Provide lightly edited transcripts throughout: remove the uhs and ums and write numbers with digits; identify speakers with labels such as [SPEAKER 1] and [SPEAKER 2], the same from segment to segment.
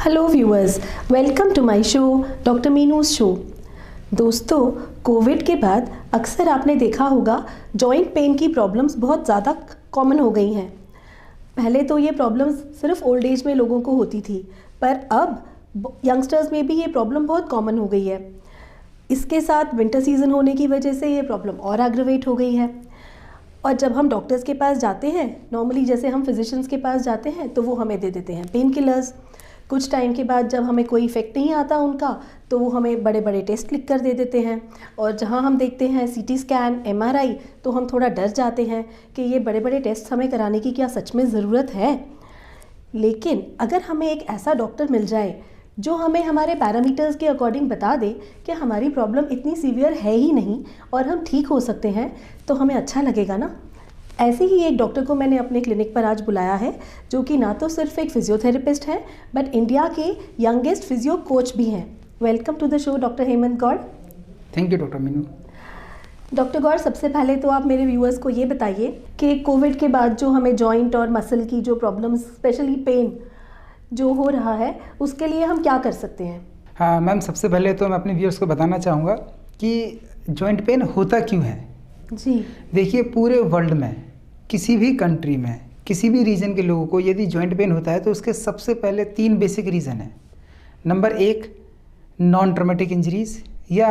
[SPEAKER 1] Hello viewers, welcome to my show doctor Meenu's show. दोस्तों, Covid के बाद अक्सर आपने देखा होगा जॉइंट पेन की प्रॉब्लम्स बहुत ज़्यादा कॉमन हो गई हैं। पहले तो ये प्रॉब्लम्स सिर्फ ओल्ड एज में लोगों को होती थी, पर अब यंगस्टर्स में भी ये प्रॉब्लम बहुत कॉमन हो गई है। इसके साथ विंटर सीज़न होने की वजह से ये प्रॉब्लम और एग्रवेट हो गई है। और जब हम डॉक्टर्स के पास जाते हैं, नॉर्मली जैसे हम फिजिशियंस के पास जाते हैं तो वो हमें दे देते हैं पेन किलर्स। कुछ टाइम के बाद जब हमें कोई इफ़ेक्ट नहीं आता उनका, तो वो हमें बड़े बड़े टेस्ट लिख कर दे देते हैं। और जहाँ हम देखते हैं सीटी स्कैन, एमआरआई, तो हम थोड़ा डर जाते हैं कि ये बड़े बड़े टेस्ट हमें कराने की क्या सच में ज़रूरत है। लेकिन अगर हमें एक ऐसा डॉक्टर मिल जाए जो हमें हमारे पैरामीटर्स के अकॉर्डिंग बता दे कि हमारी प्रॉब्लम इतनी सीवियर है ही नहीं और हम ठीक हो सकते हैं, तो हमें अच्छा लगेगा ना। ऐसे ही एक डॉक्टर को मैंने अपने क्लिनिक पर आज बुलाया है, जो कि ना तो सिर्फ एक फिजियोथेरेपिस्ट हैं, बट इंडिया के यंगेस्ट फिजियो कोच भी हैं। Welcome to the show doctor Hemant Gaur.
[SPEAKER 2] Thank you doctor Meenu.
[SPEAKER 1] Doctor Gaur, सबसे पहले तो आप मेरे व्यूअर्स को ये बताइए कि कोविड के बाद जो हमें जॉइंट और मसल की जो प्रॉब्लम्स, स्पेशली पेन जो हो रहा है, उसके लिए हम क्या कर सकते हैं?
[SPEAKER 2] हाँ मैम, सबसे पहले तो मैं अपने व्यूअर्स को बताना चाहूँगा कि जॉइंट पेन होता क्यों है।
[SPEAKER 1] जी
[SPEAKER 2] देखिए, पूरे वर्ल्ड में किसी भी कंट्री में किसी भी रीजन के लोगों को यदि जॉइंट पेन होता है तो उसके सबसे पहले 3 बेसिक रीज़न है। नंबर 1, नॉन ट्रॉमेटिक इंजरीज या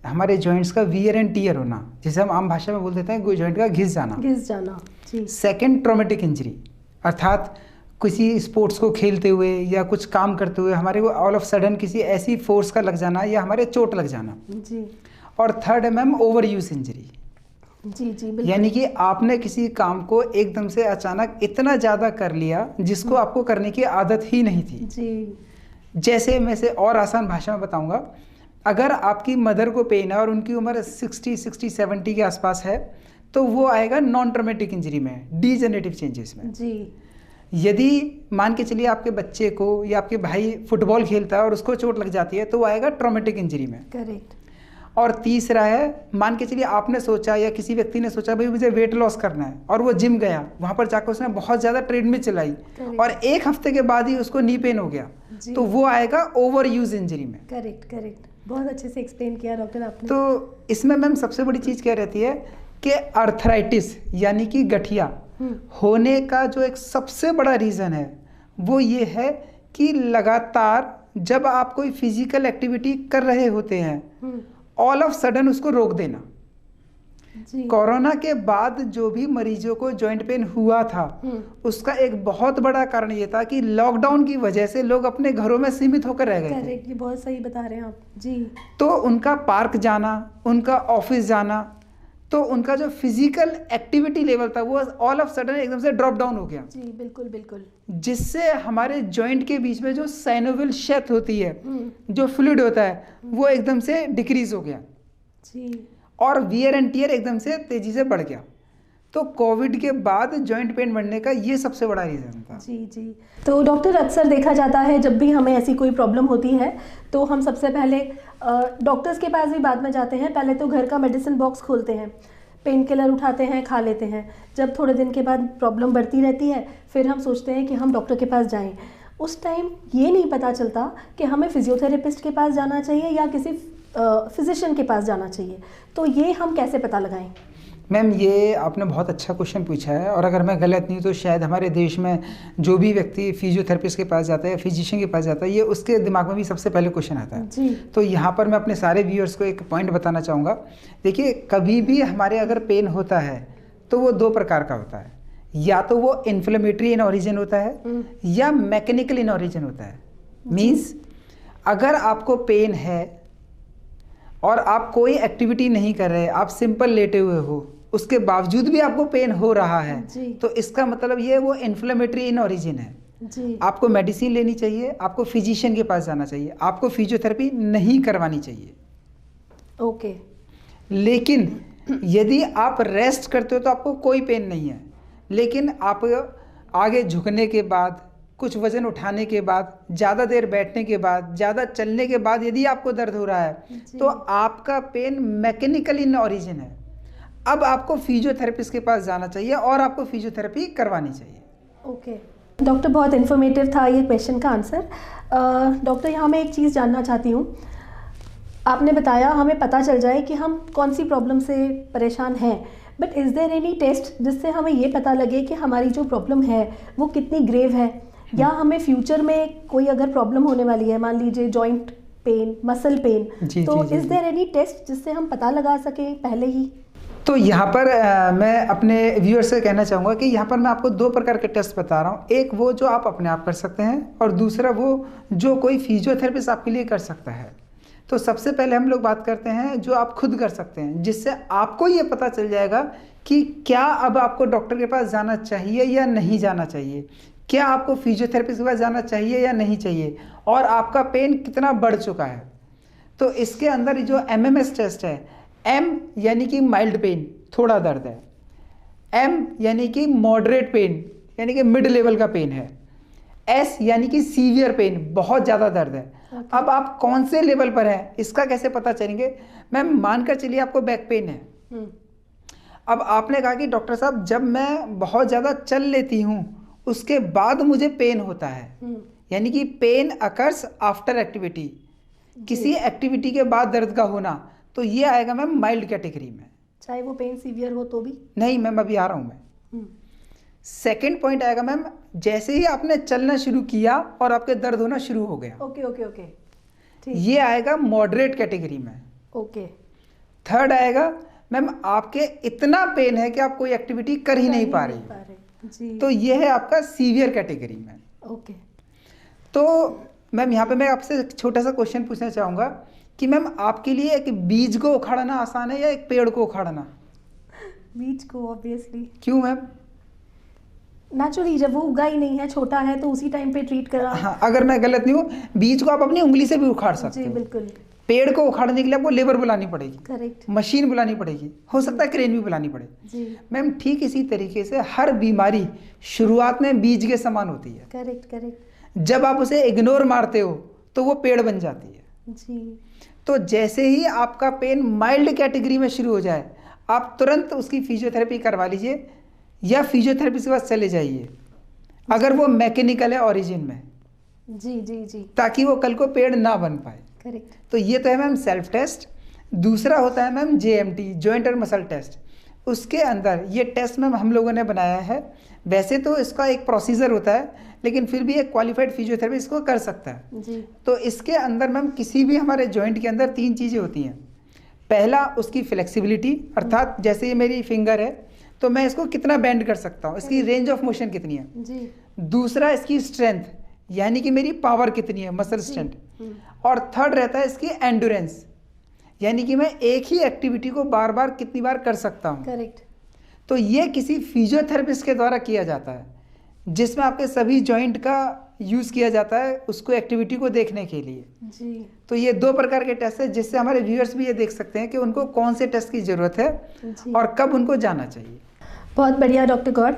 [SPEAKER 2] हमारे जॉइंट्स का वियर एंड टीयर होना, जिसे हम आम भाषा में बोल देते हैं जॉइंट का घिस जाना।
[SPEAKER 1] जी।
[SPEAKER 2] सेकेंड, ट्रॉमेटिक इंजरी, अर्थात किसी स्पोर्ट्स को खेलते हुए या कुछ काम करते हुए हमारे को ऑल ऑफ सडन किसी ऐसी फोर्स का लग जाना या हमारे चोट लग जाना।
[SPEAKER 1] जी।
[SPEAKER 2] और थर्ड है मैम, ओवर यूज इंजरी।
[SPEAKER 1] जी बिल्कुल।
[SPEAKER 2] यानी कि आपने किसी काम को एकदम से अचानक इतना ज़्यादा कर लिया जिसको आपको करने की आदत ही नहीं थी।
[SPEAKER 1] जी।
[SPEAKER 2] जैसे मैं से और आसान भाषा में बताऊंगा, अगर आपकी मदर को पेन है और उनकी उम्र 60-70 के आसपास है, तो वो आएगा नॉन ट्रॉमेटिक इंजरी में, डीजेनरेटिव चेंजेस में।
[SPEAKER 1] जी।
[SPEAKER 2] यदि मान के चलिए आपके बच्चे को या आपके भाई फुटबॉल खेलता है और उसको चोट लग जाती है, तो वो आएगा ट्रॉमेटिक इंजरी में।
[SPEAKER 1] करेक्ट।
[SPEAKER 2] और तीसरा है, मान के चलिए आपने सोचा या किसी व्यक्ति ने सोचा भाई मुझे वेट लॉस करना है, और वो जिम गया, वहाँ पर जाकर उसने बहुत ज़्यादा ट्रेडमिल चलाई और 1 हफ्ते के बाद ही उसको नी पेन हो गया, तो वो आएगा ओवर यूज इंजरी में।
[SPEAKER 1] करेक्ट। बहुत अच्छे से एक्सप्लेन किया डॉक्टर आपने।
[SPEAKER 2] तो इसमें मैम सबसे बड़ी चीज़ क्या रहती है कि अर्थराइटिस यानी कि गठिया होने का जो एक सबसे बड़ा रीज़न है वो ये है कि लगातार जब आप कोई फिजिकल एक्टिविटी कर रहे होते हैं, ऑल ऑफ सडन उसको रोक देना। कोरोना के बाद जो भी मरीजों को जॉइंट पेन हुआ था, उसका एक बहुत बड़ा कारण ये था कि लॉकडाउन की वजह से लोग अपने घरों में सीमित होकर रह गए थे।
[SPEAKER 1] करेक्ट, ये बहुत सही बता रहे हैं आप। जी।
[SPEAKER 2] तो उनका पार्क जाना, उनका ऑफिस जाना, तो उनका जो फिजिकल एक्टिविटी लेवल था वो ऑल ऑफ सडन एकदम से ड्रॉप डाउन हो गया।
[SPEAKER 1] जी बिल्कुल।
[SPEAKER 2] जिससे हमारे जॉइंट के बीच में जो साइनोवियल शेथ होती है, जो फ्लूइड होता है, वो एकदम से डिक्रीज हो गया।
[SPEAKER 1] जी।
[SPEAKER 2] और वियर एंड टियर एकदम से तेजी से बढ़ गया। तो कोविड के बाद जॉइंट पेन बढ़ने का ये सबसे बड़ा रीज़न था।
[SPEAKER 1] जी। तो डॉक्टर, अक्सर देखा जाता है जब भी हमें ऐसी कोई प्रॉब्लम होती है तो हम सबसे पहले डॉक्टर्स के पास भी बाद में जाते हैं। पहले तो घर का मेडिसिन बॉक्स खोलते हैं, पेन किलर उठाते हैं, खा लेते हैं। जब थोड़े दिन के बाद प्रॉब्लम बढ़ती रहती है, फिर हम सोचते हैं कि हम डॉक्टर के पास जाएं। उस टाइम ये नहीं पता चलता कि हमें फिजियोथेरेपिस्ट के पास जाना चाहिए या किसी फिजिशियन के पास जाना चाहिए। तो ये हम कैसे पता लगाएं?
[SPEAKER 2] मैम, ये आपने बहुत अच्छा क्वेश्चन पूछा है, और अगर मैं गलत नहीं तो शायद हमारे देश में जो भी व्यक्ति फिजियोथेरेपिस्ट के पास जाता है, फिजिशियन के पास जाता है, ये उसके दिमाग में भी सबसे पहले क्वेश्चन आता है।
[SPEAKER 1] जी।
[SPEAKER 2] तो यहाँ पर मैं अपने सारे व्यूअर्स को एक पॉइंट बताना चाहूँगा। देखिए, कभी भी हमारे अगर पेन होता है तो वो 2 प्रकार का होता है। या तो वो इन्फ्लेमेटरी इन ऑरिजिन होता है या मैकेनिकल इन ऑरिजिन होता है। मीन्स अगर आपको पेन है और आप कोई एक्टिविटी नहीं कर रहे, आप सिंपल लेटे हुए हो, उसके बावजूद भी आपको पेन हो रहा है, तो इसका मतलब ये वो इन्फ्लेमेटरी इन ऑरिजिन है।
[SPEAKER 1] जी।
[SPEAKER 2] आपको मेडिसिन लेनी चाहिए, आपको फिजिशियन के पास जाना चाहिए, आपको फिजियोथेरेपी नहीं करवानी चाहिए।
[SPEAKER 1] ओके।
[SPEAKER 2] लेकिन यदि आप रेस्ट करते हो तो आपको कोई पेन नहीं है, लेकिन आप आगे झुकने के बाद, कुछ वजन उठाने के बाद, ज़्यादा देर बैठने के बाद, ज़्यादा चलने के बाद यदि आपको दर्द हो रहा है, तो आपका पेन मैकेनिकल इन ऑरिजिन है। अब आपको फिजियोथेरेपिस्ट के पास जाना चाहिए और आपको फिजियोथेरेपी करवानी चाहिए।
[SPEAKER 1] ओके। डॉक्टर बहुत इन्फॉर्मेटिव था ये क्वेश्चन का आंसर। डॉक्टर यहाँ मैं एक चीज़ जानना चाहती हूँ। आपने बताया हमें पता चल जाए कि हम कौन सी प्रॉब्लम से परेशान हैं, but is there any test जिससे हमें ये पता लगे कि हमारी जो प्रॉब्लम है वो कितनी ग्रेव है, या हमें फ्यूचर में कोई अगर प्रॉब्लम होने वाली है, मान लीजिए जॉइंट पेन, मसल पेन, तो इज़ देयर एनी टेस्ट जिससे हम पता लगा सकें पहले ही?
[SPEAKER 2] तो यहाँ पर मैं अपने व्यूअर्स से कहना चाहूँगा कि यहाँ पर मैं आपको दो प्रकार के टेस्ट बता रहा हूँ। एक वो जो आप अपने आप कर सकते हैं, और दूसरा वो जो कोई फिजियोथेरेपिस्ट आपके लिए कर सकता है। तो सबसे पहले हम लोग बात करते हैं जो आप खुद कर सकते हैं, जिससे आपको ये पता चल जाएगा कि क्या अब आपको डॉक्टर के पास जाना चाहिए या नहीं जाना चाहिए, क्या आपको फिजियोथेरेपिस्ट के पास जाना चाहिए या नहीं चाहिए, और आपका पेन कितना बढ़ चुका है। तो इसके अंदर जो MMS टेस्ट है, M यानी कि माइल्ड पेन, थोड़ा दर्द है, M यानी कि मॉडरेट पेन, यानी कि मिड लेवल का पेन है, S यानी कि सीवियर पेन, बहुत ज़्यादा दर्द है। अब आप कौन से लेवल पर हैं इसका कैसे पता चलेंगे? मैम मानकर चलिए आपको बैक पेन है। अब आपने कहा कि डॉक्टर साहब जब मैं बहुत ज़्यादा चल लेती हूँ उसके बाद मुझे पेन होता है, यानी कि पेन अकर्स आफ्टर एक्टिविटी, किसी एक्टिविटी के बाद दर्द का होना, तो ये आएगा मैम माइल्ड कैटेगरी में।
[SPEAKER 1] चाहे वो पेन सीवियर हो तो भी? नहीं
[SPEAKER 2] मैम, अभी आ रहा हूँ मैं। सेकेंड पॉइंट आएगा मैम, जैसे ही आपने चलना शुरू किया और आपके दर्द होना शुरू हो गया,
[SPEAKER 1] ओके,
[SPEAKER 2] ये आएगा मॉडरेट कैटेगरी में।
[SPEAKER 1] ओके।
[SPEAKER 2] थर्ड आएगा मैम, आपके इतना पेन है कि आप कोई एक्टिविटी कर ही नहीं पा रही
[SPEAKER 1] जी।
[SPEAKER 2] तो ये है आपका सीवियर कैटेगरी में।
[SPEAKER 1] ओके।
[SPEAKER 2] तो मैम यहाँ पे मैं आपसे एक छोटा सा क्वेश्चन पूछना चाहूँगा कि मैम आपके लिए एक बीज को उखाड़ना आसान है या एक पेड़ को उखाड़ना?
[SPEAKER 1] बीज को, ऑब्वियसली।
[SPEAKER 2] क्यों मैम?
[SPEAKER 1] नेचुरली जब वो उगा ही नहीं है, छोटा है, तो उसी टाइम पे ट्रीट करा।
[SPEAKER 2] हाँ, अगर मैं गलत नहीं हूँ, बीज को आप अपनी उंगली से भी उखाड़ सकते हो।
[SPEAKER 1] जी बिल्कुल।
[SPEAKER 2] पेड़ को उखाड़ने के लिए आपको लेबर बुलानी पड़ेगी,
[SPEAKER 1] करेक्ट,
[SPEAKER 2] मशीन बुलानी पड़ेगी, हो सकता है क्रेन भी बुलानी पड़े।
[SPEAKER 1] जी
[SPEAKER 2] मैम ठीक इसी तरीके से हर बीमारी शुरुआत में बीज के समान होती है।
[SPEAKER 1] करेक्ट।
[SPEAKER 2] जब आप उसे इग्नोर मारते हो तो वो पेड़ बन जाती है।
[SPEAKER 1] जी।
[SPEAKER 2] तो जैसे ही आपका पेन माइल्ड कैटेगरी में शुरू हो जाए, आप तुरंत उसकी फिजियोथेरेपी करवा लीजिए या फिजियोथेरेपिस्ट के पास चले जाइए, अगर वो मैकेनिकल है ओरिजिन में।
[SPEAKER 1] जी।
[SPEAKER 2] ताकि वो कल को पेड़ ना बन पाए।
[SPEAKER 1] करेक्ट।
[SPEAKER 2] तो ये तो है मैम सेल्फ टेस्ट। दूसरा होता है मैम JMT, जॉइंट और मसल टेस्ट। उसके अंदर ये टेस्ट मैम हम लोगों ने बनाया है। वैसे तो इसका एक प्रोसीजर होता है, लेकिन फिर भी एक क्वालिफाइड फिजियोथेरेपी इसको कर सकता है।
[SPEAKER 1] जी।
[SPEAKER 2] तो इसके अंदर मैम किसी भी हमारे जॉइंट के अंदर 3 चीज़ें होती हैं। पहला उसकी फ्लेक्सिबिलिटी, अर्थात जैसे ये मेरी फिंगर है तो मैं इसको कितना बेंड कर सकता हूँ, इसकी रेंज ऑफ मोशन कितनी है।
[SPEAKER 1] जी।
[SPEAKER 2] दूसरा इसकी स्ट्रेंथ, यानी कि मेरी पावर कितनी है, मसल स्ट्रेंथ। और थर्ड रहता है इसकी एंडुरेंस, यानी कि मैं एक ही एक्टिविटी को बार बार कितनी बार कर सकता हूँ।
[SPEAKER 1] करेक्ट।
[SPEAKER 2] तो ये किसी फिजियोथेरेपिस्ट के द्वारा किया जाता है, जिसमें आपके सभी जॉइंट का यूज़ किया जाता है उसको एक्टिविटी को देखने के लिए।
[SPEAKER 1] जी।
[SPEAKER 2] तो ये 2 प्रकार के टेस्ट है, जिससे हमारे व्यूअर्स भी ये देख सकते हैं कि उनको कौन से टेस्ट की ज़रूरत है और कब उनको जाना चाहिए।
[SPEAKER 1] बहुत बढ़िया डॉक्टर गौर।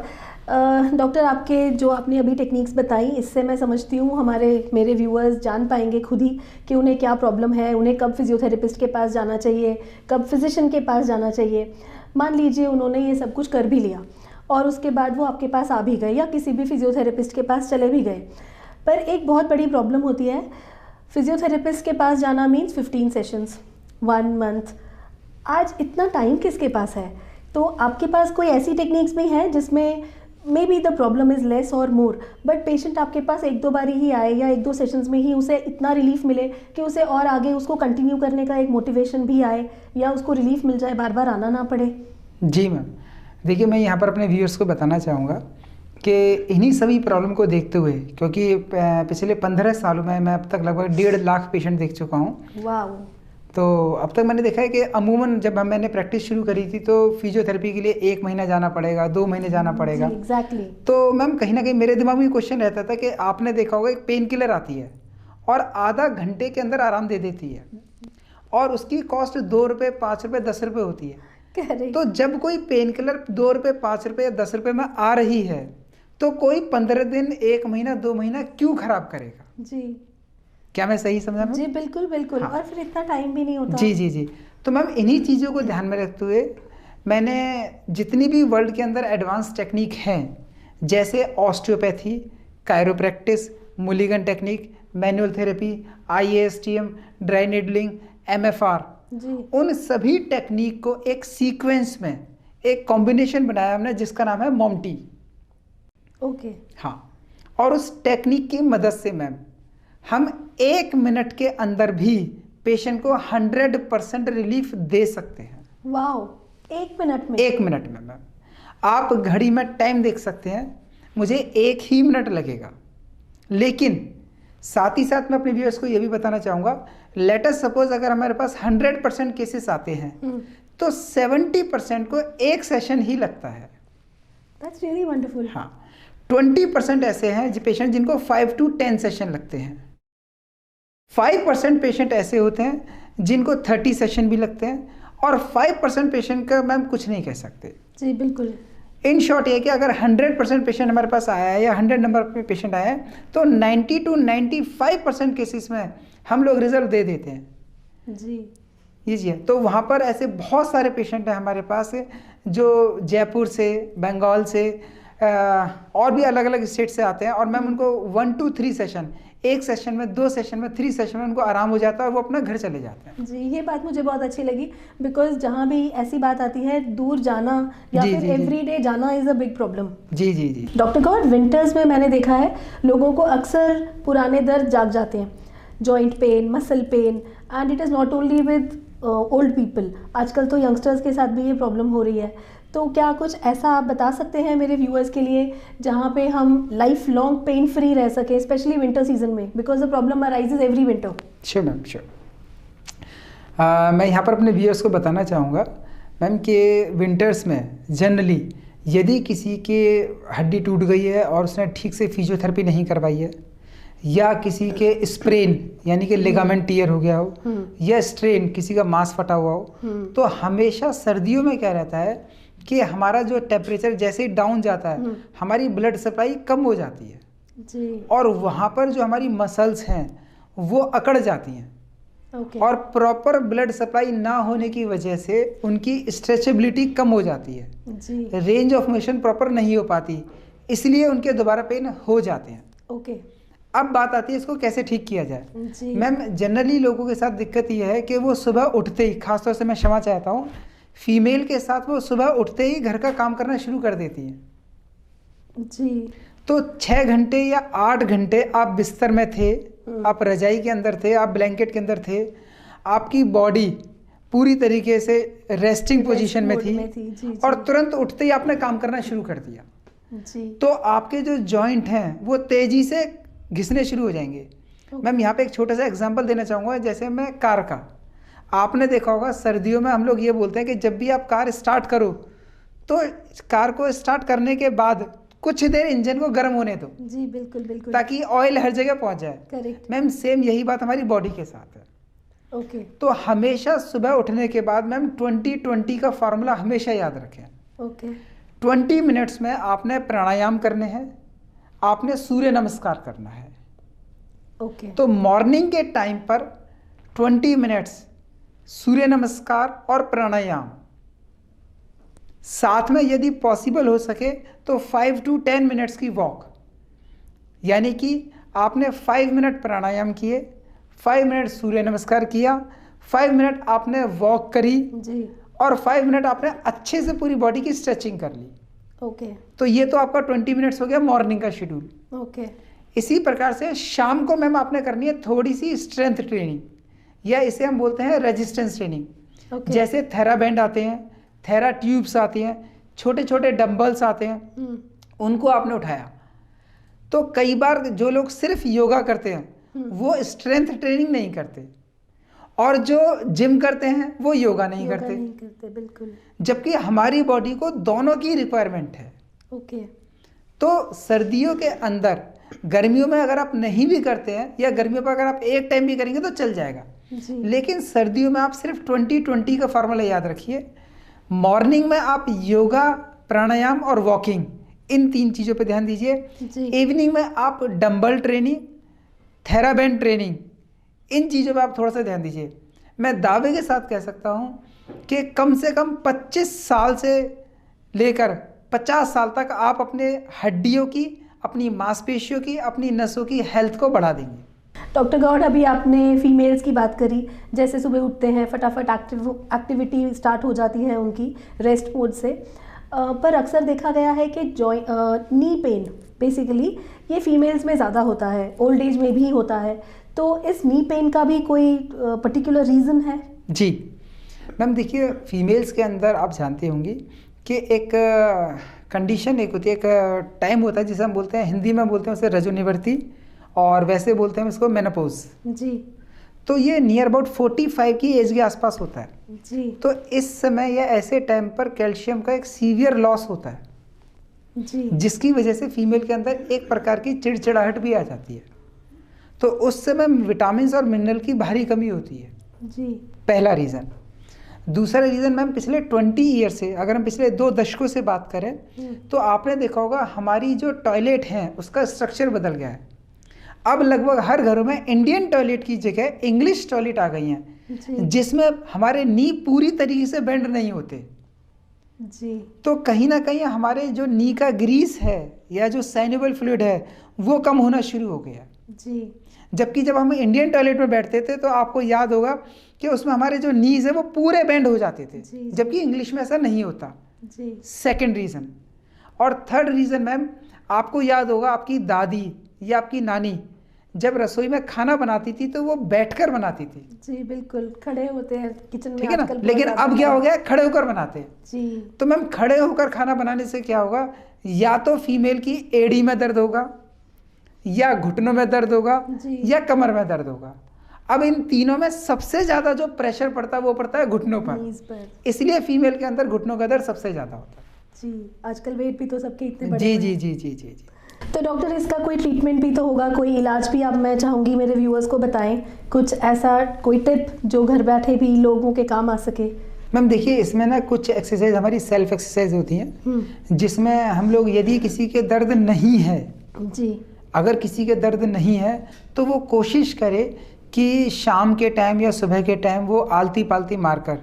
[SPEAKER 1] डॉक्टर आपके जो आपने अभी टेक्निक्स बताई, इससे मैं समझती हूँ मेरे व्यूअर्स जान पाएंगे खुद ही कि उन्हें क्या प्रॉब्लम है, उन्हें कब फिजियोथेरेपिस्ट के पास जाना चाहिए, कब फिजिशियन के पास जाना चाहिए। मान लीजिए उन्होंने ये सब कुछ कर भी लिया और उसके बाद वो आपके पास आ भी गए या किसी भी फिजियोथेरेपिस्ट के पास चले भी गए, पर एक बहुत बड़ी प्रॉब्लम होती है, फिजियोथेरेपिस्ट के पास जाना मीन्स 15 सेशंस, 1 मंथ। आज इतना टाइम किसके पास है? तो आपके पास कोई ऐसी टेक्निक्स भी हैं जिसमें may be the problem is less और मोर, बट पेशेंट आपके पास 1-2 बारी ही आए या 1-2 सेशंस में ही उसे इतना रिलीफ मिले कि उसे और आगे उसको कंटिन्यू करने का एक मोटिवेशन भी आए या उसको रिलीफ मिल जाए, बार बार आना ना पड़े? जी
[SPEAKER 2] मैम, देखिए मैं यहाँ पर अपने व्यूअर्स को बताना चाहूँगा कि इन्हीं सभी प्रॉब्लम को देखते हुए, क्योंकि पिछले 15 सालों में मैं अब तक लगभग 1.5 लाख पेशेंट देख चुका हूँ।
[SPEAKER 1] वाह।
[SPEAKER 2] तो अब तक मैंने देखा है कि अमूमन जब मैंने प्रैक्टिस शुरू करी थी तो फिजियोथेरेपी के लिए 1 महीना जाना पड़ेगा, 2 महीने जाना पड़ेगा।
[SPEAKER 1] एग्जैक्टली।
[SPEAKER 2] तो मैम कहीं ना कहीं मेरे दिमाग में क्वेश्चन रहता था कि आपने देखा होगा एक पेन किलर आती है और आधा घंटे के अंदर आराम दे देती है और उसकी कॉस्ट 2 रुपये, 5 रुपये, 10 रुपये होती है। तो जब कोई पेन किलर 2 रुपये, 5 रुपये या 10 रुपये में आ रही है तो कोई 15 दिन, 1 महीना, 2 महीना क्यों खराब करेगा?
[SPEAKER 1] जी।
[SPEAKER 2] क्या मैं सही समझा?
[SPEAKER 1] जी बिल्कुल। हाँ। और फिर इतना टाइम भी नहीं होता।
[SPEAKER 2] जी। तो मैम इन्हीं चीज़ों को ध्यान में रखते हुए मैंने जितनी भी वर्ल्ड के अंदर एडवांस टेक्निक हैं, जैसे osteopathy, chiropractic, Mulligan technique, manual therapy, IASTM, dry needling, MFR,
[SPEAKER 1] जी।
[SPEAKER 2] उन सभी टेक्निक को एक सीक्वेंस में एक कॉम्बिनेशन बनाया हमने जिसका नाम है मोमटी।
[SPEAKER 1] ओके।
[SPEAKER 2] हाँ, और उस टेक्निक की मदद से मैम हम 1 मिनट के अंदर भी पेशेंट को 100% रिलीफ दे सकते हैं।
[SPEAKER 1] वाओ, 1 मिनट में?
[SPEAKER 2] 1 मिनट में मैम। आप घड़ी में टाइम देख सकते हैं, मुझे 1 ही मिनट लगेगा, लेकिन साथ ही साथ मैं अपने व्यूअर्स को यह भी बताना चाहूँगा, लेट अस सपोज अगर हमारे पास 100% केसेस आते हैं तो 70% को एक सेशन ही लगता है।
[SPEAKER 1] That's really wonderful.
[SPEAKER 2] हाँ, 20% ऐसे हैं जो पेशेंट जिनको 5 to 10 सेशन लगते हैं। 5% पेशेंट ऐसे होते हैं जिनको 30 सेशन भी लगते हैं, और 5% पेशेंट का मैम कुछ नहीं कह सकते।
[SPEAKER 1] जी बिल्कुल।
[SPEAKER 2] इन शॉर्ट ये कि अगर 100% पेशेंट हमारे पास आया है या 100 नंबर पे पेशेंट आया है तो 90 to 95% केसेस में हम लोग रिजल्ट दे देते हैं।
[SPEAKER 1] जी
[SPEAKER 2] जी। तो वहाँ पर ऐसे बहुत सारे पेशेंट हैं हमारे पास जो जयपुर से, बंगाल से और भी अलग अलग स्टेट से आते हैं, और मैम उनको 1 to 3 सेशन, 1 सेशन में, 2 सेशन में, 3 सेशन में उनको आराम हो जाता है और वो अपना घर चले जाते हैं।
[SPEAKER 1] जी, ये बात मुझे बहुत अच्छी लगी, बिकॉज जहाँ भी ऐसी बात आती है दूर जाना या
[SPEAKER 2] जी,
[SPEAKER 1] फिर
[SPEAKER 2] जी, जी।
[SPEAKER 1] एवरीडे जाना इज़ अ बिग प्रॉब्लम।
[SPEAKER 2] जी जी जी।
[SPEAKER 1] डॉक्टर गॉड, विंटर्स में मैंने देखा है लोगों को अक्सर पुराने दर्द जाग जाते हैं, joint pain, muscle pain, and it is not only with old people, आजकल तो यंगस्टर्स के साथ भी ये प्रॉब्लम हो रही है। तो क्या कुछ ऐसा आप बता सकते हैं मेरे व्यूअर्स के लिए जहाँ पे हम लाइफ लॉन्ग पेन फ्री रह सके, स्पेशली विंटर सीजन में, because the problem arises every winter.
[SPEAKER 2] Sure ma'am, sure. मैं यहाँ पर अपने व्यूअर्स को बताना चाहूँगा मैम कि विंटर्स में जनरली यदि किसी के हड्डी टूट गई है और उसने ठीक से फिजियोथेरेपी नहीं करवाई है, या किसी के स्प्रेन यानी कि लिगामेंट टियर हो गया हो, या स्ट्रेन किसी का मांस फटा हुआ हो, तो हमेशा सर्दियों में क्या रहता है कि हमारा जो टेम्परेचर जैसे ही डाउन जाता है हमारी ब्लड सप्लाई कम हो जाती है
[SPEAKER 1] जी।
[SPEAKER 2] और वहाँ पर जो हमारी मसल्स हैं वो अकड़ जाती हैं।
[SPEAKER 1] ओके।
[SPEAKER 2] और प्रॉपर ब्लड सप्लाई ना होने की वजह से उनकी स्ट्रेचेबिलिटी कम हो जाती है,
[SPEAKER 1] जी।
[SPEAKER 2] रेंज ऑफ मोशन प्रॉपर नहीं हो पाती, इसलिए उनके दोबारा पेन हो जाते हैं।
[SPEAKER 1] ओके।
[SPEAKER 2] अब बात आती है इसको कैसे ठीक किया जाए।
[SPEAKER 1] जी।
[SPEAKER 2] मैम जनरली लोगों के साथ दिक्कत यह है कि वो सुबह उठते ही, खासतौर से मैं क्षमा चाहता हूँ, फीमेल के साथ वो सुबह उठते ही घर का काम करना शुरू कर देती हैं।
[SPEAKER 1] जी।
[SPEAKER 2] तो 6 घंटे या 8 घंटे आप बिस्तर में थे, आप रजाई के अंदर थे, आप ब्लैंकेट के अंदर थे, आपकी बॉडी पूरी तरीके से रेस्टिंग पोजीशन में थी,
[SPEAKER 1] जी,
[SPEAKER 2] और तुरंत उठते ही आपने काम करना शुरू कर दिया,
[SPEAKER 1] जी।
[SPEAKER 2] तो आपके जो जॉइंट हैं वो तेजी से घिसने शुरू हो जाएंगे। मैम यहाँ पे एक छोटा सा एग्जांपल देना चाहूँगा, जैसे मैं कार का, आपने देखा होगा सर्दियों में हम लोग ये बोलते हैं कि जब भी आप कार स्टार्ट करो तो कार को स्टार्ट करने के बाद कुछ देर इंजन को गर्म होने दो।
[SPEAKER 1] जी बिल्कुल बिल्कुल,
[SPEAKER 2] ताकि ऑयल हर जगह पहुंच जाए।
[SPEAKER 1] करेक्ट।
[SPEAKER 2] मैम सेम यही बात हमारी बॉडी के साथ है।
[SPEAKER 1] ओके।
[SPEAKER 2] तो हमेशा सुबह उठने के बाद मैम 20-20 का फॉर्मूला हमेशा याद रखें।
[SPEAKER 1] ओके।
[SPEAKER 2] 20 मिनट्स में आपने प्राणायाम करने हैं, आपने सूर्य नमस्कार करना है।
[SPEAKER 1] ओके।
[SPEAKER 2] तो मॉर्निंग के टाइम पर 20 मिनट्स सूर्य नमस्कार और प्राणायाम, साथ में यदि पॉसिबल हो सके तो 5 to 10 मिनट्स की वॉक, यानी कि आपने 5 मिनट प्राणायाम किए, 5 मिनट सूर्य नमस्कार किया, 5 मिनट आपने वॉक करी,
[SPEAKER 1] जी।
[SPEAKER 2] और 5 मिनट आपने अच्छे से पूरी बॉडी की स्ट्रेचिंग कर ली।
[SPEAKER 1] ओके।
[SPEAKER 2] तो ये तो आपका 20 मिनट्स हो गया मॉर्निंग का शेड्यूल।
[SPEAKER 1] ओके।
[SPEAKER 2] इसी प्रकार से शाम को मैम आपने करनी है थोड़ी सी स्ट्रेंथ ट्रेनिंग, या इसे हम बोलते हैं रेजिस्टेंस ट्रेनिंग।
[SPEAKER 1] ओके।
[SPEAKER 2] जैसे थेरा बैंड आते हैं, थेरा ट्यूब्स आती हैं, छोटे छोटे डंबल्स आते हैं, उनको आपने उठाया। तो कई बार जो लोग सिर्फ योगा करते हैं वो स्ट्रेंथ ट्रेनिंग नहीं करते, और जो जिम करते हैं वो योगा नहीं करते,
[SPEAKER 1] बिल्कुल।
[SPEAKER 2] जबकि हमारी बॉडी को दोनों की रिक्वायरमेंट है।
[SPEAKER 1] ओके।
[SPEAKER 2] तो सर्दियों के अंदर, गर्मियों में अगर आप नहीं भी करते हैं, या गर्मियों पर अगर आप एक टाइम भी करेंगे तो चल जाएगा,
[SPEAKER 1] जी।
[SPEAKER 2] लेकिन सर्दियों में आप सिर्फ 20-20 का फॉर्मूला याद रखिए। मॉर्निंग में आप योगा, प्राणायाम और वॉकिंग, इन 3 चीज़ों पे ध्यान दीजिए। इवनिंग में आप डंबल ट्रेनिंग, थेरा बैंड ट्रेनिंग, इन चीज़ों पे आप थोड़ा सा ध्यान दीजिए। मैं दावे के साथ कह सकता हूँ कि कम से कम 25 साल से लेकर 50 साल तक आप अपने हड्डियों की, अपनी मांसपेशियों की, अपनी नसों की हेल्थ को बढ़ा देंगे।
[SPEAKER 1] डॉक्टर गौड़, अभी आपने फीमेल्स की बात करी, जैसे सुबह उठते हैं फटाफट एक्टिविटी स्टार्ट हो जाती है उनकी रेस्ट मोड से, पर अक्सर देखा गया है कि नी पेन बेसिकली ये फीमेल्स में ज़्यादा होता है, ओल्ड एज में भी होता है, तो इस नी पेन का भी कोई पर्टिकुलर रीज़न है? जी
[SPEAKER 2] मैम, देखिए फीमेल्स के अंदर आप जानते होंगे कि एक कंडीशन एक होती है, एक टाइम होता है जिसे हम बोलते हैं, हिंदी में बोलते हैं उसे रजोनिवृत्ति, और वैसे बोलते हैं इसको मेनोपॉज
[SPEAKER 1] जी।
[SPEAKER 2] तो ये नियर अबाउट 45 की एज के आसपास होता है
[SPEAKER 1] जी।
[SPEAKER 2] तो इस समय या ऐसे टाइम पर कैल्शियम का एक सीवियर लॉस होता है
[SPEAKER 1] जी,
[SPEAKER 2] जिसकी वजह से फीमेल के अंदर एक प्रकार की चिड़चिड़ाहट भी आ जाती है। तो उस समय विटामिन और मिनरल की भारी कमी होती है
[SPEAKER 1] जी।
[SPEAKER 2] पहला रीज़न। दूसरा रीज़न मैम, पिछले 20 ईयर से, अगर हम पिछले 2 दशकों से बात करें तो आपने देखा होगा हमारी जो टॉयलेट हैं उसका स्ट्रक्चर बदल गया है। अब लगभग हर घरों में इंडियन टॉयलेट की जगह इंग्लिश टॉयलेट आ गई हैं, जिसमें हमारे नी पूरी तरीके से बेंड नहीं होते
[SPEAKER 1] जी।
[SPEAKER 2] तो कहीं ना कहीं हमारे जो नी का ग्रीस है या जो साइनेबल फ्लूइड है वो कम होना शुरू हो गया
[SPEAKER 1] जी।
[SPEAKER 2] जबकि जब हम इंडियन टॉयलेट में बैठते थे तो आपको याद होगा कि उसमें हमारे जो नीज है वो पूरे बेंड हो जाते थे, जबकि इंग्लिश में ऐसा नहीं होता
[SPEAKER 1] जी।
[SPEAKER 2] Second reason. और थर्ड रीज़न मैम, आपको याद होगा आपकी दादी या आपकी नानी जब रसोई में खाना बनाती थी तो वो बैठकर बनाती थी।
[SPEAKER 1] जी बिल्कुल, खड़े होते हैं किचन में,
[SPEAKER 2] ठीक है ना,
[SPEAKER 1] आजकल
[SPEAKER 2] लेकिन अब क्या हो गया, खड़े होकर बनाते हैं।
[SPEAKER 1] जी।
[SPEAKER 2] तो मैम खड़े होकर खाना बनाने से क्या होगा, या तो फीमेल की एड़ी में दर्द होगा, या घुटनों में दर्द होगा, या कमर में दर्द होगा। अब इन तीनों में सबसे ज्यादा जो प्रेशर पड़ता है वो पड़ता है घुटनों पर, इसलिए फीमेल के अंदर घुटनों का दर्द सबसे ज्यादा होता है।
[SPEAKER 1] जी, आजकल वेट भी तो सबके इतने बड़े
[SPEAKER 2] जी जी जी जी जी जी।
[SPEAKER 1] तो डॉक्टर, इसका कोई ट्रीटमेंट भी तो होगा, कोई इलाज भी? अब मैं चाहूँगी मेरे व्यूअर्स को बताएं कुछ ऐसा, कोई टिप जो घर बैठे भी लोगों के काम आ सके।
[SPEAKER 2] मैम देखिए, इसमें ना कुछ एक्सरसाइज हमारी सेल्फ एक्सरसाइज होती हैं जिसमें हम लोग, यदि किसी के दर्द नहीं है
[SPEAKER 1] जी,
[SPEAKER 2] अगर किसी के दर्द नहीं है तो वो कोशिश करे कि शाम के टाइम या सुबह के टाइम वो आलती पालती मारकर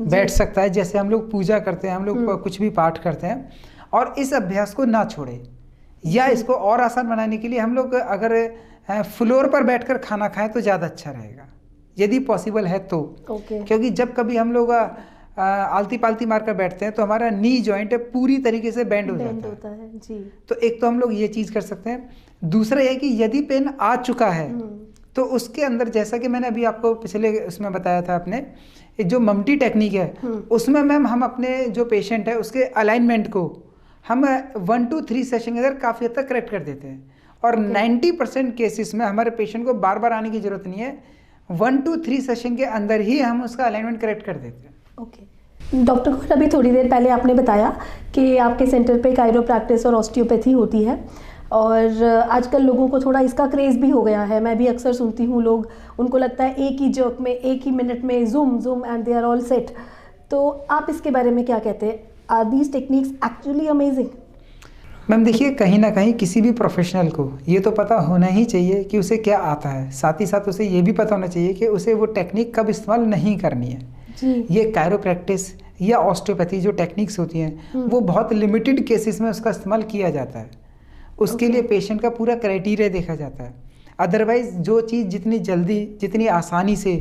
[SPEAKER 2] बैठ सकता है। जैसे हम लोग पूजा करते हैं, हम लोग कुछ भी पाठ करते हैं, और इस अभ्यास को ना छोड़े। या इसको और आसान बनाने के लिए हम लोग अगर फ्लोर पर बैठकर खाना खाएं तो ज़्यादा अच्छा रहेगा, यदि पॉसिबल है तो। क्योंकि जब कभी हम लोग आलती पालती मारकर बैठते हैं तो हमारा नी जॉइंट पूरी तरीके से बेंड हो जाता है।
[SPEAKER 1] जी। तो
[SPEAKER 2] एक तो हम लोग ये चीज़ कर सकते हैं। दूसरा यह कि यदि पेन आ चुका है तो उसके अंदर, जैसा कि मैंने अभी आपको पिछले उसमें बताया था, अपने जो ममटी टेक्निक है उसमें मैम हम अपने जो पेशेंट है उसके अलाइनमेंट को हम 1 to 3 सेशन के अंदर काफ़ी हद तक करेक्ट कर देते हैं। और 90% केसेस में हमारे पेशेंट को बार बार आने की ज़रूरत नहीं है, 1 to 3 सेशन के अंदर ही हम उसका अलाइनमेंट करेक्ट कर देते हैं।
[SPEAKER 1] ओके डॉक्टर गौड़, अभी थोड़ी देर पहले आपने बताया कि आपके सेंटर पे कायरोप्रैक्टिस और ऑस्टियोपैथी होती है, और आजकल लोगों को थोड़ा इसका क्रेज़ भी हो गया है। मैं भी अक्सर सुनती हूँ, लोग, उनको लगता है एक ही जर्क में, एक ही मिनट में zoom and they are all set. तो आप इसके बारे में क्या कहते हैं? Are these techniques actually amazing?
[SPEAKER 2] Ma'am देखिए, कहीं ना कहीं किसी भी प्रोफेशनल को ये तो पता होना ही चाहिए कि उसे क्या आता है, साथ ही साथ उसे ये भी पता होना चाहिए कि उसे वो टेक्निक कब इस्तेमाल नहीं करनी है
[SPEAKER 1] जी।
[SPEAKER 2] ये कायरोप्रैक्टिस या ऑस्टियोपैथी जो टेक्निक्स होती हैं वो बहुत लिमिटेड केसेस में उसका इस्तेमाल किया जाता है। उसके लिए पेशेंट का पूरा क्राइटेरिया देखा जाता है। अदरवाइज जो चीज़ जितनी जल्दी, जितनी आसानी से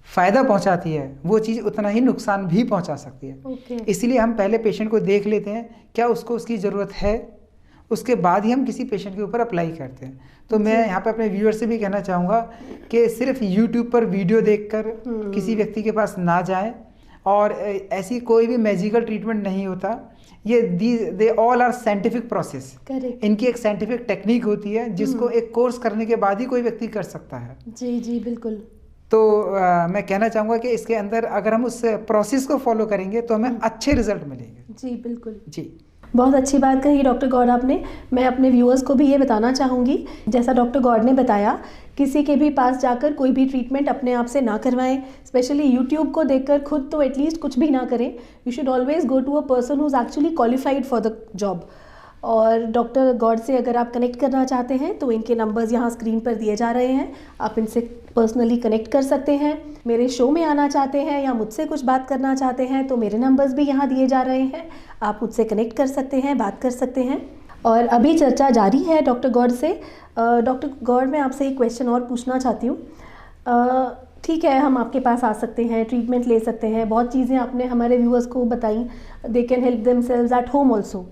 [SPEAKER 2] फ़ायदा पहुंचाती है वो चीज़ उतना ही नुकसान भी पहुंचा सकती है। इसलिए हम पहले पेशेंट को देख लेते हैं क्या उसको उसकी ज़रूरत है, उसके बाद ही हम किसी पेशेंट के ऊपर अप्लाई करते हैं। तो मैं यहाँ पे अपने व्यूअर से भी कहना चाहूँगा कि सिर्फ यूट्यूब पर वीडियो देखकर किसी व्यक्ति के पास ना जाएं, और ऐसी कोई भी मैजिकल ट्रीटमेंट नहीं होता। ये they all are scientific process. इनकी एक साइंटिफिक टेक्निक होती है जिसको एक कोर्स करने के बाद ही कोई व्यक्ति कर सकता है।
[SPEAKER 1] जी जी बिल्कुल।
[SPEAKER 2] तो मैं कहना चाहूँगा कि इसके अंदर अगर हम उस प्रोसेस को फॉलो करेंगे तो हमें अच्छे रिजल्ट मिलेंगे।
[SPEAKER 1] जी बिल्कुल
[SPEAKER 2] जी,
[SPEAKER 1] बहुत अच्छी बात कही डॉक्टर गौड़ आपने। मैं अपने व्यूअर्स को भी ये बताना चाहूँगी, जैसा डॉक्टर गौड़ ने बताया, किसी के भी पास जाकर कोई भी ट्रीटमेंट अपने आप से ना करवाएं, स्पेशली यूट्यूब को देखकर खुद तो एटलीस्ट कुछ भी ना करें। You should always go to a person who is actually qualified for the job. और डॉक्टर गौड़ से अगर आप कनेक्ट करना चाहते हैं तो इनके नंबर्स यहाँ स्क्रीन पर दिए जा रहे हैं, आप इनसे पर्सनली कनेक्ट कर सकते हैं। मेरे शो में आना चाहते हैं या मुझसे कुछ बात करना चाहते हैं तो मेरे नंबर्स भी यहाँ दिए जा रहे हैं, आप मुझसे कनेक्ट कर सकते हैं, बात कर सकते हैं। और अभी चर्चा जारी है डॉक्टर गौर से। डॉक्टर गौर, मैं आपसे एक क्वेश्चन और पूछना चाहती हूँ। ठीक है, हम आपके पास आ सकते हैं, ट्रीटमेंट ले सकते हैं, बहुत चीज़ें आपने हमारे व्यूअर्स को बताई, they can help themselves at home also.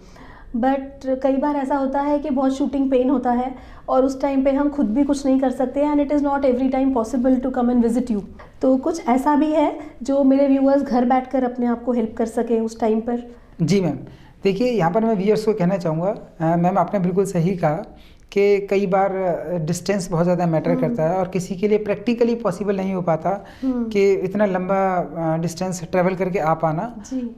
[SPEAKER 1] But कई बार ऐसा होता है कि बहुत शूटिंग पेन होता है और उस टाइम पे हम खुद भी कुछ नहीं कर सकते and it is not every time possible to come and visit you. तो कुछ ऐसा भी है जो मेरे व्यूअर्स घर बैठकर अपने आप को हेल्प कर सकें उस टाइम पर?
[SPEAKER 2] जी मैम, देखिए यहाँ पर मैं व्यूअर्स को कहना चाहूँगा, मैम आपने बिल्कुल सही कहा कि कई बार डिस्टेंस बहुत ज़्यादा मैटर करता है और किसी के लिए प्रैक्टिकली पॉसिबल नहीं हो पाता कि इतना लंबा डिस्टेंस ट्रैवल करके आ पाना।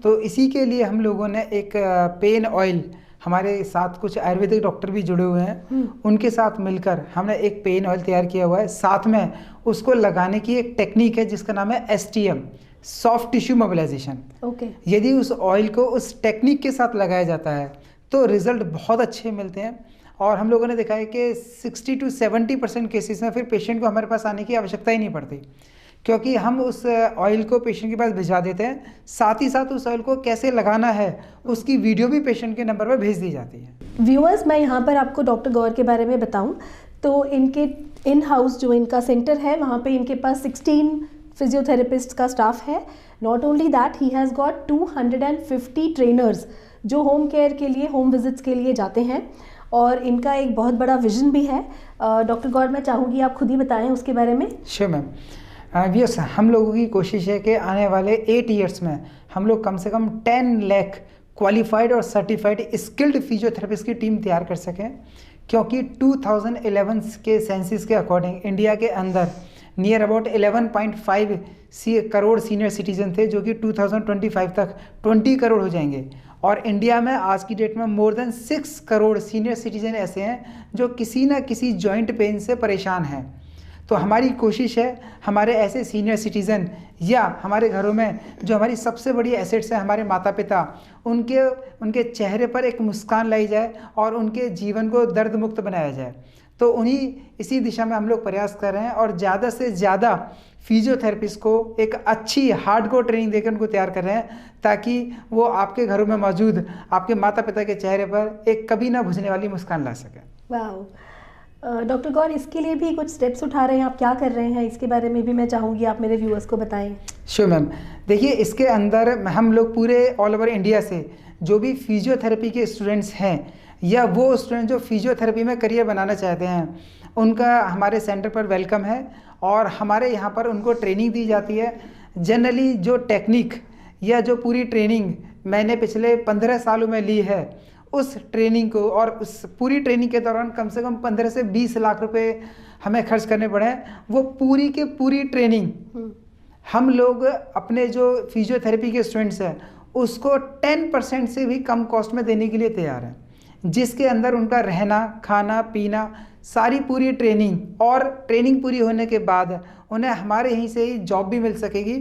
[SPEAKER 2] तो इसी के लिए हम लोगों ने एक पेन ऑयल, हमारे साथ कुछ आयुर्वेदिक डॉक्टर भी जुड़े हुए हैं, उनके साथ मिलकर हमने एक पेन ऑयल तैयार किया हुआ है। साथ में उसको लगाने की एक टेक्निक है जिसका नाम है STM, सॉफ्ट टिश्यू मोबिलाइजेशन। यदि उस ऑयल को उस टेक्निक के साथ लगाया जाता है तो रिजल्ट बहुत अच्छे मिलते हैं और हम लोगों ने देखा है कि 60 to 70% केसेस में फिर पेशेंट को हमारे पास आने की आवश्यकता ही नहीं पड़ती, क्योंकि हम उस ऑयल को पेशेंट के पास भिजवा देते हैं। साथ ही साथ उस ऑयल को कैसे लगाना है उसकी वीडियो भी पेशेंट के नंबर पर भेज दी जाती है।
[SPEAKER 1] व्यूअर्स, मैं यहाँ पर आपको डॉक्टर गौर के बारे में बताऊँ तो इनके इन हाउस जो इनका सेंटर है वहाँ पे इनके पास 16 फिजियोथेरेपिस्ट का स्टाफ है। Not only that, he has got 250 trainers जो होम केयर के लिए, होम विजिट्स के लिए जाते हैं और इनका एक बहुत बड़ा विजन भी है। डॉक्टर गौर, मैं चाहूँगी आप खुद ही बताएं उसके बारे में।
[SPEAKER 2] Sure ma'am. यस, हम लोगों की कोशिश है कि आने वाले 8 ईयर्स में हम लोग कम से कम 10 लाख क्वालिफाइड और सर्टिफाइड स्किल्ड फिजियोथेरेपिस्ट की टीम तैयार कर सकें, क्योंकि 2011 के सेंसस के अकॉर्डिंग इंडिया के अंदर near about 11.5 crore senior citizen थे, जो कि 2025 तक 20 करोड़ हो जाएंगे। और इंडिया में आज की डेट में more than 6 crore senior citizen ऐसे हैं जो किसी ना किसी जॉइंट पेन से परेशान हैं। तो हमारी कोशिश है हमारे ऐसे सीनियर सिटीज़न या हमारे घरों में जो हमारी सबसे बड़ी एसेट्स हैं, हमारे माता पिता, उनके चेहरे पर एक मुस्कान लाई जाए और उनके जीवन को दर्द मुक्त बनाया जाए। तो इसी दिशा में हम लोग प्रयास कर रहे हैं और ज़्यादा से ज़्यादा फिजियोथेरेपिस्ट को एक अच्छी हार्डकोर ट्रेनिंग देकर उनको तैयार कर रहे हैं, ताकि वो आपके घरों में मौजूद आपके माता पिता के चेहरे पर एक कभी ना बुझने वाली मुस्कान ला सकें।
[SPEAKER 1] वाह डॉक्टर गौर, इसके लिए भी कुछ स्टेप्स उठा रहे हैं आप, क्या कर रहे हैं इसके बारे में भी मैं चाहूँगी आप मेरे व्यूअर्स को बताएं।
[SPEAKER 2] श्योर मैम, देखिए इसके अंदर हम लोग पूरे ऑल ओवर इंडिया से जो भी फिजियोथेरेपी के स्टूडेंट्स हैं या वो स्टूडेंट जो फिजियोथेरेपी में करियर बनाना चाहते हैं, उनका हमारे सेंटर पर वेलकम है और हमारे यहाँ पर उनको ट्रेनिंग दी जाती है। जनरली जो टेक्निक या जो पूरी ट्रेनिंग मैंने पिछले 15 सालों में ली है, उस ट्रेनिंग को और उस पूरी ट्रेनिंग के दौरान कम से कम 15 से 20 लाख रुपए हमें खर्च करने पड़े हैं। वो पूरी की पूरी ट्रेनिंग हम लोग अपने जो फिजियोथेरेपी के स्टूडेंट्स हैं उसको 10% से भी कम कॉस्ट में देने के लिए तैयार हैं, जिसके अंदर उनका रहना, खाना, पीना, सारी पूरी ट्रेनिंग, और ट्रेनिंग पूरी होने के बाद उन्हें हमारे यहीं से ही जॉब भी मिल सकेगी।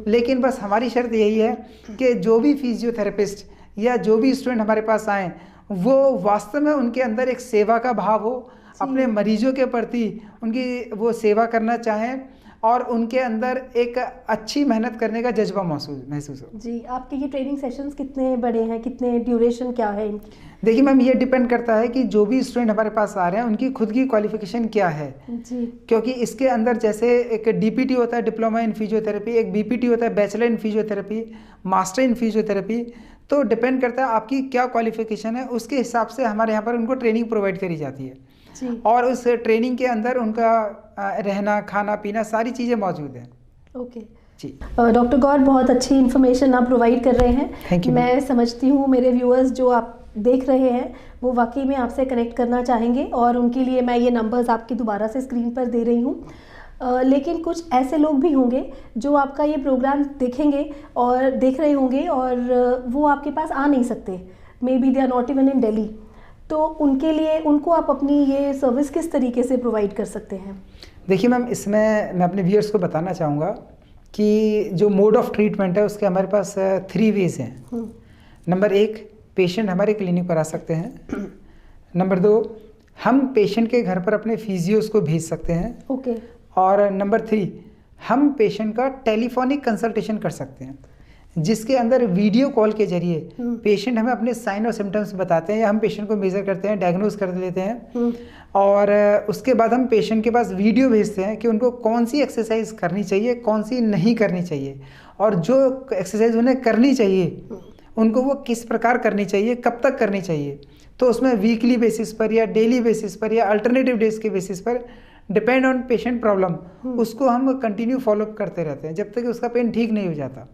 [SPEAKER 2] लेकिन बस हमारी शर्त यही है कि जो भी फिजियोथेरेपिस्ट या जो भी स्टूडेंट हमारे पास आए वो वास्तव में उनके अंदर एक सेवा का भाव हो, अपने मरीजों के प्रति उनकी वो सेवा करना चाहें और उनके अंदर एक अच्छी मेहनत करने का जज्बा महसूस हो।
[SPEAKER 1] जी, आपके ये ट्रेनिंग सेशंस कितने बड़े हैं, कितने ड्यूरेशन क्या है इनकी?
[SPEAKER 2] देखिए मैम, ये डिपेंड करता है कि जो भी स्टूडेंट हमारे पास आ रहे हैं उनकी खुद की क्वालिफिकेशन क्या है
[SPEAKER 1] जी।
[SPEAKER 2] क्योंकि इसके अंदर जैसे एक DPT होता है, डिप्लोमा इन फिजियोथेरेपी, एक BPT होता है, bachelor in physiotherapy, master in physiotherapy. तो डिपेंड करता है आपकी क्या क्वालिफिकेशन है, उसके हिसाब से हमारे यहाँ पर उनको ट्रेनिंग प्रोवाइड करी जाती है
[SPEAKER 1] जी।
[SPEAKER 2] और उस ट्रेनिंग के अंदर उनका रहना, खाना, पीना सारी चीज़ें मौजूद हैं।
[SPEAKER 1] ओके
[SPEAKER 2] जी।
[SPEAKER 1] डॉक्टर गौर, बहुत अच्छी इन्फॉर्मेशन आप प्रोवाइड कर रहे हैं।
[SPEAKER 2] Thank you.
[SPEAKER 1] मैं समझती हूँ मेरे व्यूअर्स जो आप देख रहे हैं वो वाकई में आपसे कनेक्ट करना चाहेंगे और उनके लिए मैं ये नंबर्स आपकी दोबारा से स्क्रीन पर दे रही हूँ। लेकिन कुछ ऐसे लोग भी होंगे जो आपका ये प्रोग्राम देखेंगे और देख रहे होंगे और वो आपके पास आ नहीं सकते, maybe they are not even in Delhi. तो उनके लिए, उनको आप अपनी ये सर्विस किस तरीके से प्रोवाइड कर सकते हैं?
[SPEAKER 2] देखिए मैम, इसमें मैं अपने व्यूअर्स को बताना चाहूँगा कि जो मोड ऑफ ट्रीटमेंट है उसके हमारे पास 3 वेज हैं। नंबर 1, पेशेंट हमारे क्लिनिक पर आ सकते हैं। नंबर 2, हम पेशेंट के घर पर अपने फिजियोस को भेज सकते हैं।
[SPEAKER 1] ओके।
[SPEAKER 2] और नंबर 3, हम पेशेंट का टेलीफोनिक कंसल्टेशन कर सकते हैं। जिसके अंदर वीडियो कॉल के जरिए पेशेंट हमें अपने साइन और सिम्टम्स बताते हैं, या हम पेशेंट को मेजर करते हैं, डायग्नोज कर लेते हैं, और उसके बाद हम पेशेंट के पास वीडियो भेजते हैं कि उनको कौन सी एक्सरसाइज करनी चाहिए, कौन सी नहीं करनी चाहिए, और जो एक्सरसाइज उन्हें करनी चाहिए उनको वो किस प्रकार करनी चाहिए, कब तक करनी चाहिए। तो उसमें वीकली बेसिस पर या डेली बेसिस पर या अल्टरनेटिव डेज के बेसिस पर डिपेंड ऑन पेशेंट प्रॉब्लम उसको हम कंटिन्यू फॉलोअप करते रहते हैं जब तक कि उसका पेन ठीक नहीं हो जाता।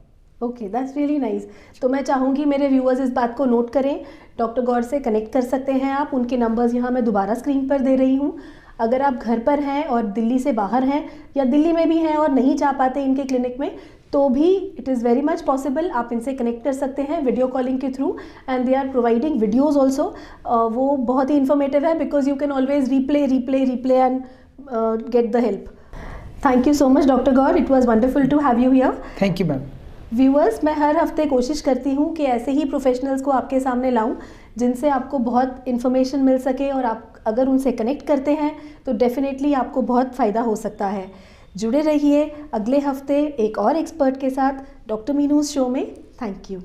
[SPEAKER 1] Okay, that's really nice. तो मैं चाहूँगी मेरे व्यूअर्स इस बात को नोट करें, डॉक्टर गौर से कनेक्ट कर सकते हैं आप। उनके नंबर्स यहाँ मैं दोबारा स्क्रीन पर दे रही हूँ। अगर आप घर पर हैं और दिल्ली से बाहर हैं या दिल्ली में भी हैं और नहीं जा पाते इनके क्लिनिक में, तो भी it is very much possible, आप इनसे कनेक्ट कर सकते हैं वीडियो कॉलिंग के through. And they are providing videos also. वो बहुत ही इन्फॉर्मेटिव है because you can always replay and get the help. Thank you so much doctor Gaur, it was wonderful to have you here.
[SPEAKER 2] Thank you ma'am.
[SPEAKER 1] Viewers, मैं हर हफ्ते कोशिश करती हूँ कि ऐसे ही प्रोफेशनल्स को आपके सामने लाऊं जिनसे आपको बहुत इन्फॉर्मेशन मिल सके, और आप अगर उनसे कनेक्ट करते हैं तो डेफिनेटली आपको बहुत फ़ायदा हो सकता है। जुड़े रहिए अगले हफ्ते एक और एक्सपर्ट के साथ डॉक्टर मीनूज़ शो में। Thank you.